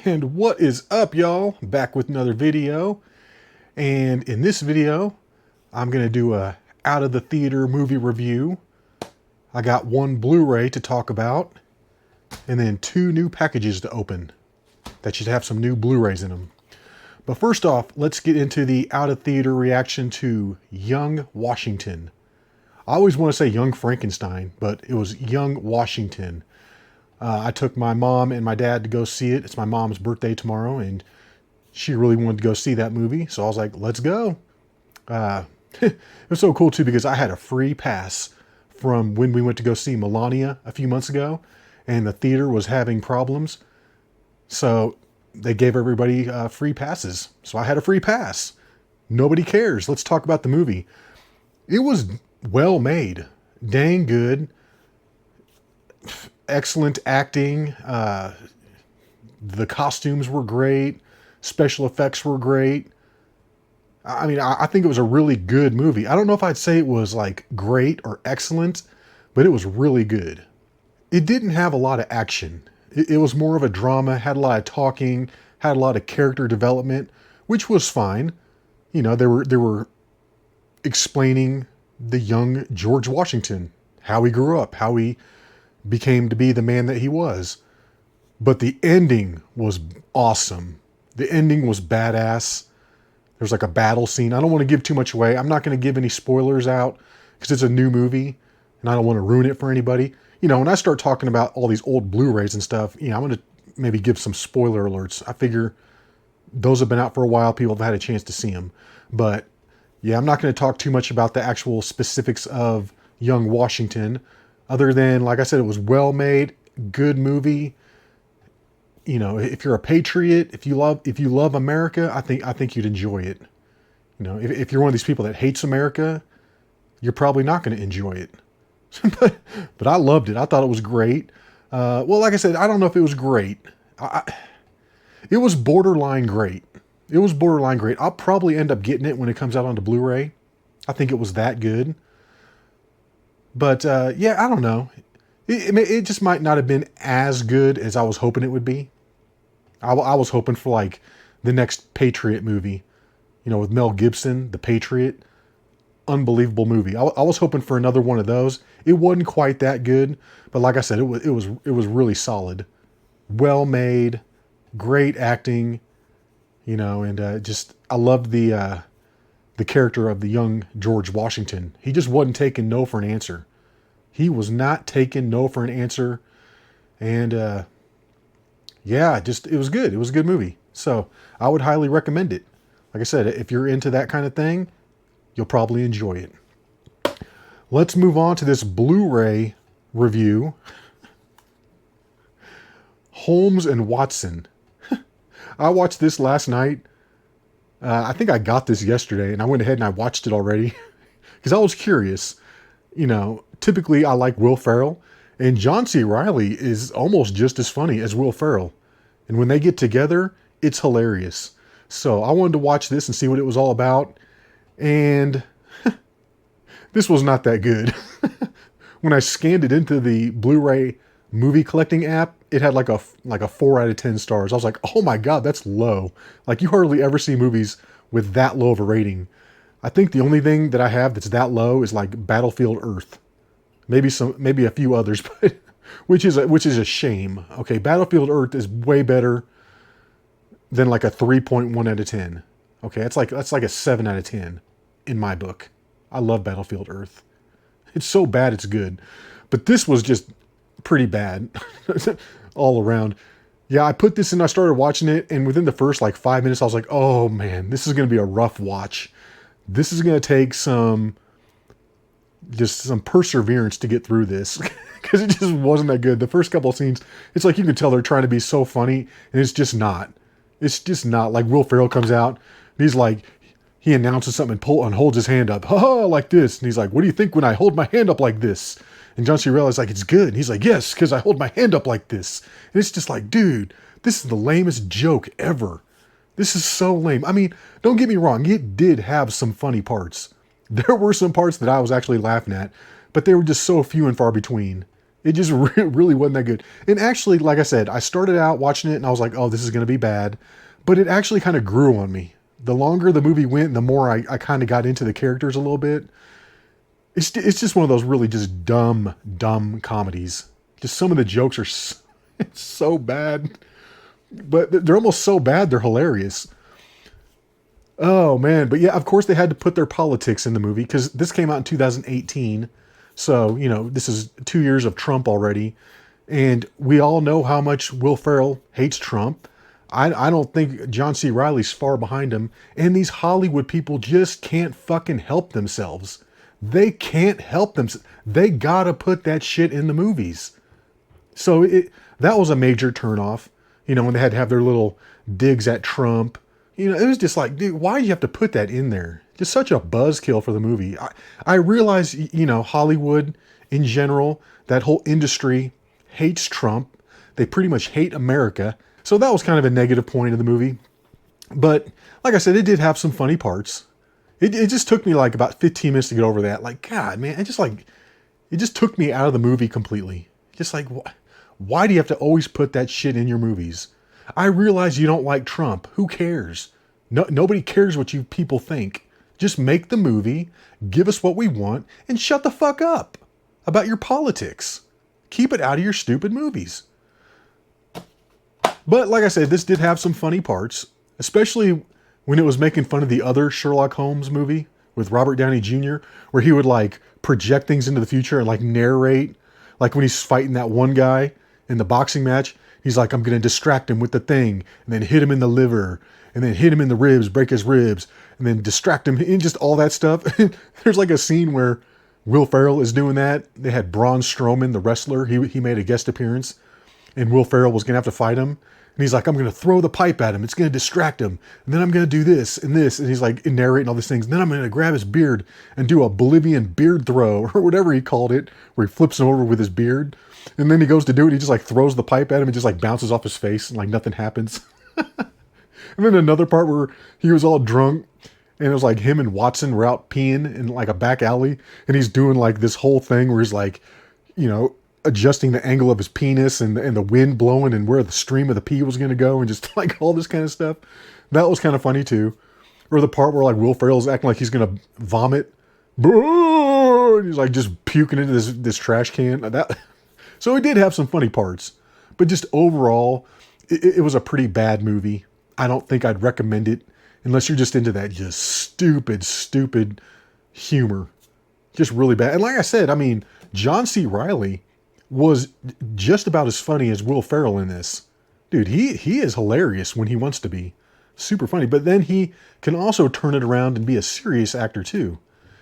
And what is up, y'all? Back with another video. And in this video, I'm going to do a out of the theater movie review. I got one Blu-ray to talk about, and then two new packages to open that should have some new Blu-rays in them. But first off, let's get into the out of theater reaction to Young Washington. I always want to say Young Frankenstein, but it was Young Washington. I took my mom and my dad to go see it. It's my mom's birthday tomorrow, and she really wanted to go see that movie. So I was like, let's go. It was so cool, too, because I had a free pass from when we went to go see Melania a few months ago, and the theater was having problems. So they gave everybody free passes. So I had a free pass. Nobody cares. Let's talk about the movie. It was well made. Dang good. Excellent acting. The costumes were great. Special effects were great. I mean, I think it was a really good movie. I don't know if I'd say it was like great or excellent, but it was really good. It didn't have a lot of action. It was more of a drama, had a lot of talking, had a lot of character development, which was fine. You know, they were explaining the young George Washington, how he grew up, how he became to be the man that he was. But the ending was awesome. The ending was badass. There's like a battle scene. I don't want to give too much away. I'm not going to give any spoilers out because it's a new movie and I don't want to ruin it for anybody. You know, when I start talking about all these old Blu-rays and stuff, you know, I'm going to maybe give some spoiler alerts. I figure those have been out for a while. People have had a chance to see them. But yeah, I'm not going to talk too much about the actual specifics of Young Washington. Other than, like I said, it was well made, good movie. You know, if you're a patriot, if you love America, I think you'd enjoy it. You know, if you're one of these people that hates America, you're probably not going to enjoy it. but I loved it. I thought it was great. Well, like I said, I don't know if it was great. It was borderline great. It was borderline great. I'll probably end up getting it when it comes out onto Blu-ray. I think it was that good. But yeah, I don't know. It just might not have been as good as I was hoping it would be. I was hoping for like the next Patriot movie, you know, with Mel Gibson, The Patriot. Unbelievable movie. I was hoping for another one of those. It wasn't quite that good, but like I said, it was really solid, well made, great acting, you know, and just I loved the character of the young George Washington. He just wasn't taking no for an answer. He was not taking no for an answer. And yeah, it was good. It was a good movie. So I would highly recommend it. Like I said, if you're into that kind of thing, you'll probably enjoy it. Let's move on to this Blu-ray review. Holmes and Watson. I watched this last night. I think I got this yesterday, and I went ahead and I watched it already because I was curious. You know, typically I like Will Ferrell, and John C. Reilly is almost just as funny as Will Ferrell. And when they get together, it's hilarious. So I wanted to watch this and see what it was all about. And this was not that good. When I scanned it into the Blu-ray movie collecting app, it had like a 4 out of 10 stars. I was like, oh my God, that's low. Like you hardly ever see movies with that low of a rating. I think the only thing that I have that's that low is like Battlefield Earth. Maybe a few others, but which is a shame. Okay, Battlefield Earth is way better than like a 3.1 out of 10. Okay, that's like a 7 out of 10 in my book. I love Battlefield Earth. It's so bad it's good. But this was just pretty bad all around. Yeah, I put this in, I started watching it, and within the first like 5 minutes, I was like, oh man, this is going to be a rough watch. This is going to take some perseverance to get through this because it just wasn't that good. The first couple of scenes, it's like you can tell they're trying to be so funny, and it's just not. It's just not. Like Will Ferrell comes out, and he's like, he announces something and holds his hand up, ha, like this. And he's like, what do you think when I hold my hand up like this? And John C. Reilly's like, it's good. And he's like, yes, because I hold my hand up like this. And it's just like, dude, this is the lamest joke ever. This is so lame. I mean, don't get me wrong. It did have some funny parts. There were some parts that I was actually laughing at, but they were just so few and far between. It just really wasn't that good. And actually, like I said, I started out watching it and I was like, oh, this is going to be bad. But it actually kind of grew on me. The longer the movie went, the more I kind of got into the characters a little bit. It's just one of those really just dumb comedies. Just some of the jokes are it's so bad. But they're almost so bad, they're hilarious. Oh, man. But yeah, of course they had to put their politics in the movie because this came out in 2018. So, this is 2 years of Trump already. And we all know how much Will Ferrell hates Trump. I don't think John C. Reilly's far behind him. And these Hollywood people just can't fucking help themselves. They can't help themselves. They gotta put that shit in the movies. So that was a major turnoff. When they had to have their little digs at Trump. It was just like, dude, why do you have to put that in there? Just such a buzzkill for the movie. I realize, Hollywood in general, that whole industry hates Trump. They pretty much hate America. So that was kind of a negative point of the movie. But like I said, it did have some funny parts. It just took me like about 15 minutes to get over that. Like, God, man, it just took me out of the movie completely. Just like, why do you have to always put that shit in your movies? I realize you don't like Trump. Who cares? Nobody cares what you people think. Just make the movie, give us what we want, and shut the fuck up about your politics. Keep it out of your stupid movies. But like I said, this did have some funny parts, especially when it was making fun of the other Sherlock Holmes movie with Robert Downey Jr., where he would like project things into the future and like narrate, like when he's fighting that one guy in the boxing match. He's like, I'm going to distract him with the thing and then hit him in the liver and then hit him in the ribs, break his ribs, and then distract him and just all that stuff. There's like a scene where Will Ferrell is doing that. They had Braun Strowman, the wrestler. He made a guest appearance and Will Ferrell was going to have to fight him. And he's like, I'm going to throw the pipe at him. It's going to distract him. And then I'm going to do this and this. And he's like narrating all these things. And then I'm going to grab his beard and do a Bolivian beard throw or whatever he called it, where he flips him over with his beard. And then he goes to do it. He just like throws the pipe at him and just like bounces off his face and like nothing happens. And then another part where he was all drunk and it was like him and Watson were out peeing in like a back alley. And he's doing like this whole thing where he's like, adjusting the angle of his penis and the wind blowing and where the stream of the pee was going to go and just like all this kind of stuff. That was kind of funny too. Or the part where like Will Ferrell's acting like he's going to vomit. And he's like just puking into this trash can. So it did have some funny parts, but just overall, it was a pretty bad movie. I don't think I'd recommend it unless you're just into that just stupid humor. Just really bad. And like I said, I mean, John C. Reilly was just about as funny as Will Ferrell in this. Dude, he is hilarious when he wants to be. Super funny. But then he can also turn it around and be a serious actor too.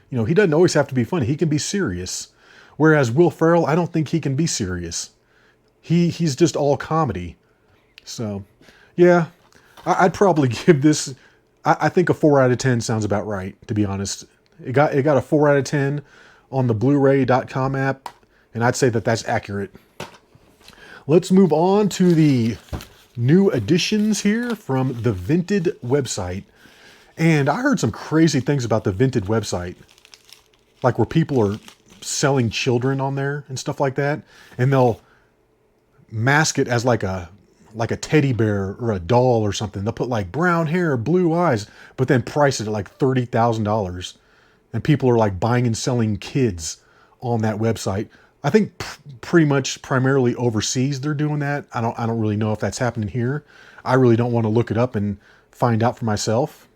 He doesn't always have to be funny. He can be serious. Whereas Will Ferrell, I don't think he can be serious. He's just all comedy. So, yeah, I'd probably give this, I think a 4 out of 10 sounds about right, to be honest. It got a 4 out of 10 on the blu-ray.com app, and I'd say that that's accurate. Let's move on to the new additions here from the Vinted website. And I heard some crazy things about the Vinted website, like where people are selling children on there and stuff like that, and they'll mask it as like a teddy bear or a doll or something. They'll put like brown hair, blue eyes, but then price it at like $30,000. And people are like buying and selling kids on that website. I think pretty much primarily overseas they're doing that. I don't really know if that's happening here. I really don't want to look it up and find out for myself.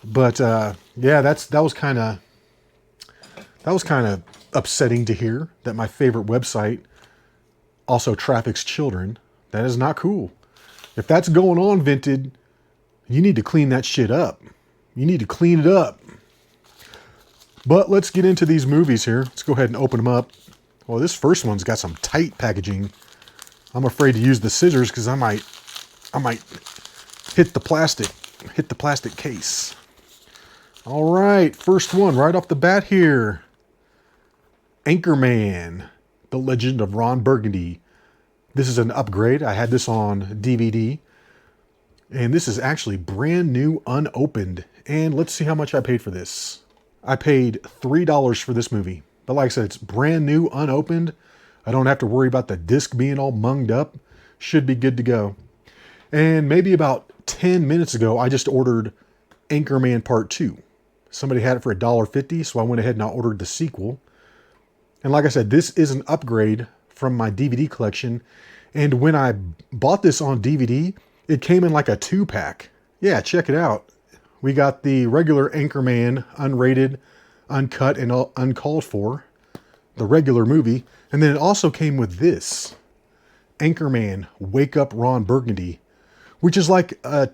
But yeah, that was kind of upsetting to hear that my favorite website also traffics children. That is not cool. If that's going on, Vinted, you need to clean that shit up. You need to clean it up. But let's get into these movies here. Let's go ahead and open them up. Well, this first one's got some tight packaging. I'm afraid to use the scissors because I might hit the plastic case. All right, first one right off the bat here. Anchorman, The Legend of Ron Burgundy. This is an upgrade. I had this on DVD. And this is actually brand new, unopened. And let's see how much I paid for this. I paid $3 for this movie. But like I said, it's brand new, unopened. I don't have to worry about the disc being all munged up. Should be good to go. And maybe about 10 minutes ago, I just ordered Anchorman Part 2. Somebody had it for $1.50, so I went ahead and I ordered the sequel. And like I said, this is an upgrade from my DVD collection. And when I bought this on DVD, it came in like a 2-pack. Yeah, check it out. We got the regular Anchorman, unrated, uncut, and uncalled for, the regular movie. And then it also came with this, Anchorman, Wake Up Ron Burgundy, which is like a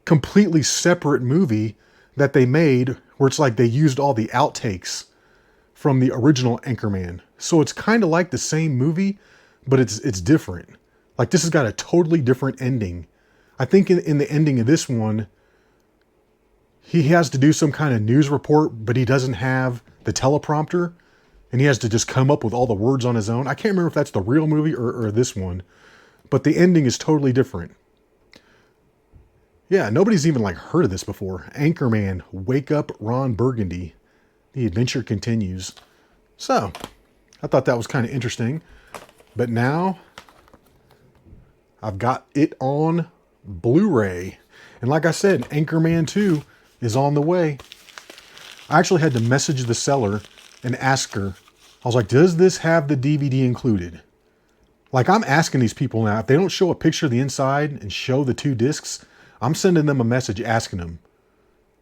completely separate movie that they made, where it's like they used all the outtakes from the original Anchorman. So it's kind of like the same movie, but it's different. Like, this has got a totally different ending. I think in the ending of this one, he has to do some kind of news report, but he doesn't have the teleprompter, and he has to just come up with all the words on his own. I can't remember if that's the real movie or this one, but the ending is totally different. Yeah, nobody's even like heard of this before. Anchorman, Wake Up Ron Burgundy. The adventure continues. So, I thought that was kind of interesting. But now, I've got it on Blu-ray. And like I said, Anchorman 2 is on the way. I actually had to message the seller and ask her. I was like, does this have the DVD included? Like, I'm asking these people now, if they don't show a picture of the inside and show the 2 discs, I'm sending them a message asking them.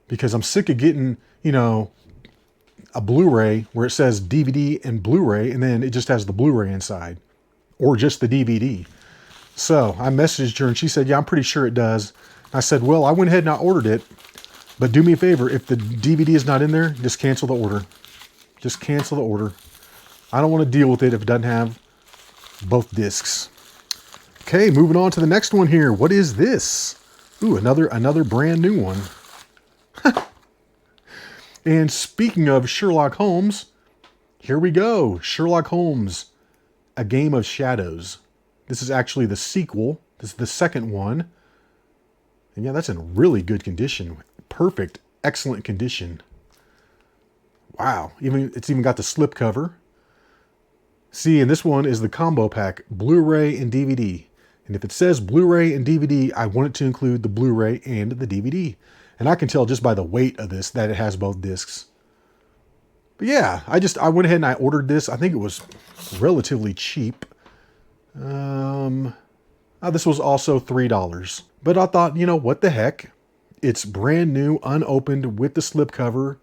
Because I'm sick of getting, you know, a Blu-ray where it says DVD and Blu-ray, and then it just has the Blu-ray inside. Or just the DVD. So I messaged her and she said, yeah, I'm pretty sure it does. I said, well, I went ahead and I ordered it. But do me a favor, if the DVD is not in there, just cancel the order. Just cancel the order. I don't want to deal with it if it doesn't have both discs. Okay, moving on to the next one here. What is this? Ooh, another brand new one. And speaking of Sherlock Holmes, here we go. Sherlock Holmes, A Game of Shadows. This is actually the sequel. This is the second one. And yeah, that's in really good condition. Perfect, excellent condition. Wow, it's even got the slipcover. See, and this one is the combo pack, Blu-ray and DVD. And if it says Blu-ray and DVD, I want it to include the Blu-ray and the DVD. And I can tell just by the weight of this that it has both discs. But yeah, I went ahead and I ordered this. I think it was relatively cheap. This was also $3. But I thought, you know, what the heck? It's brand new, unopened with the slipcover.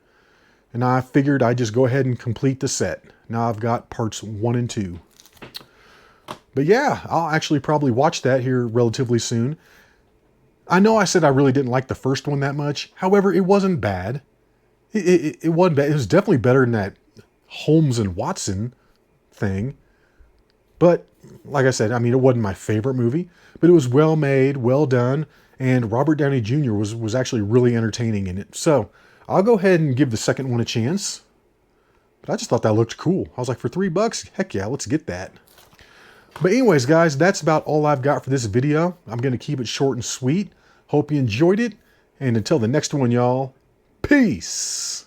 And I figured I'd just go ahead and complete the set. Now I've got parts 1 and 2. But yeah, I'll actually probably watch that here relatively soon. I know I said I really didn't like the first one that much. However, it wasn't bad. It wasn't bad. It was definitely better than that Holmes and Watson thing. But like I said, I mean, it wasn't my favorite movie. But it was well made, well done. And Robert Downey Jr. was actually really entertaining in it. So I'll go ahead and give the second one a chance. But I just thought that looked cool. I was like, for $3, heck yeah, let's get that. But anyways, guys, that's about all I've got for this video. I'm going to keep it short and sweet. Hope you enjoyed it. And until the next one, y'all, peace.